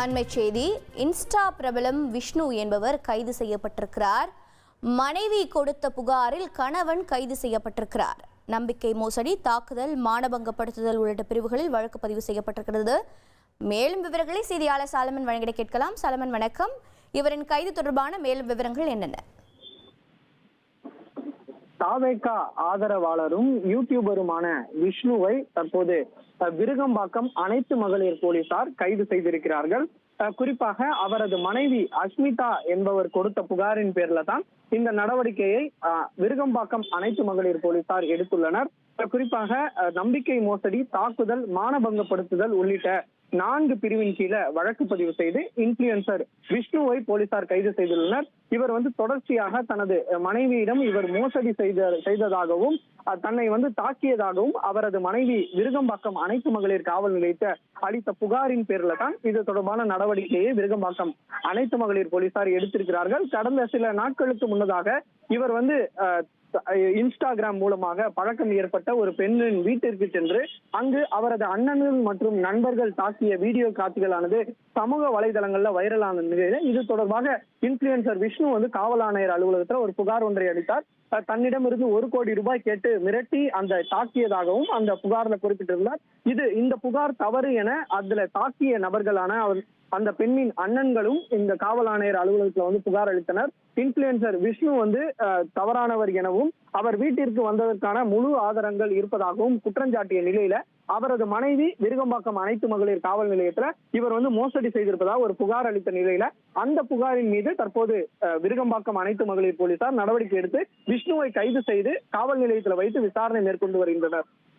அண்மை செய்தி. இன்ஸ்டா பிரபலம் விஷ்ணு என்பவர் கைது செய்யப்பட்டிருக்கிறார். மனைவி கொடுத்த புகாரில் கணவன் கைது செய்யப்பட்டிருக்கிறார். நம்பிக்கை மோசடி, தாக்குதல், மானபங்கப்படுத்துதல் உள்ளிட்ட பிரிவுகளில் வழக்கு பதிவு செய்யப்பட்டிருக்கிறது. மேலும் விவரங்களை செய்தியாளர் சாலமன் வழங்கிட கேட்கலாம். சாலமன், வணக்கம். இவரின் கைது தொடர்பான மேலும் விவரங்கள் என்னென்ன? தாவேகா ஆதரவாளரும் யூடியூபருமான விஷ்ணுவை தற்போது விருகம்பாக்கம் அனைத்து மகளிர் போலீசார் கைது செய்திருக்கிறார்கள். குறிப்பாக அவரது மனைவி அஸ்மிதா என்பவர் கொடுத்த புகாரின் பேர்ல தான் இந்த நடவடிக்கையை விருகம்பாக்கம் அனைத்து மகளிர் போலீசார் எடுத்துள்ளனர். குறிப்பாக நம்பிக்கை மோசடி, தாக்குதல், மானபங்கப்படுத்துதல் உள்ளிட்ட 4 பிரிவின் கீழே வழக்கு பதிவு செய்து இன்ஃபுளுசர் விஷ்ணுவை போலீசார் கைது செய்துள்ளனர். இவர் தொடர்ச்சியாக தனது மனைவியிடம் இவர் மோசடி செய்ததாகவும் தன்னை தாக்கியதாகவும் அவரது மனைவி விருகம்பாக்கம் அனைத்து மகளிர் காவல் நிலையத்தை அளித்த புகாரின் பேர்ல தான் இது தொடர்பான நடவடிக்கையை விருகம்பாக்கம் அனைத்து மகளிர் போலீசார் எடுத்திருக்கிறார்கள். கடந்த சில நாட்களுக்கு முன்னதாக இவர் இன்ஸ்டாகிராம் மூலமாக பழக்கம் ஏற்பட்ட ஒரு பெண்ணின் வீட்டிற்கு சென்று அங்கு அவரது அண்ணன்கள் மற்றும் நண்பர்கள் தாக்கிய வீடியோ காட்சிகளானது சமூக வலைதளங்கள்ல வைரலான நிலையில இது தொடர்பாக இன்ஃபுளுசர் விஷ்ணு காவல் ஆணையர் அலுவலகத்தில் ஒரு புகார் ஒன்றை அளித்தார். தன்னிடமிருந்து 1 கோடி ரூபாய் கேட்டு மிரட்டி அந்த தாக்கியதாகவும் அந்த புகார்ல குறிப்பிட்டிருந்தார். இந்த புகார் தவறு என அதுல தாக்கிய நபர்களான அந்த பெண்ணின் அண்ணன்களும் இந்த காவல் ஆணையர் அலுவலகத்துல புகார் அளித்தனர். இன்ஃபுளுசர் விஷ்ணு தவறானவர் எனவும் அவர் வீட்டிற்கு வந்ததற்கான முழு ஆதாரங்கள் இருப்பதாகவும் குற்றஞ்சாட்டிய நிலையில அவரது மனைவி விருகம்பாக்கம் அனைத்து மகளிர் காவல் நிலையத்துல இவர் மோசடி செய்திருப்பதாக ஒரு புகார் அளித்த நிலையில அந்த புகாரின் மீது தற்போது விருகம்பாக்கம் அனைத்து மகளிர் போலீசார் நடவடிக்கை எடுத்து விஷ்ணுவை கைது செய்து காவல் நிலையத்தில் வைத்து விசாரணை மேற்கொண்டு வருகின்றனர்.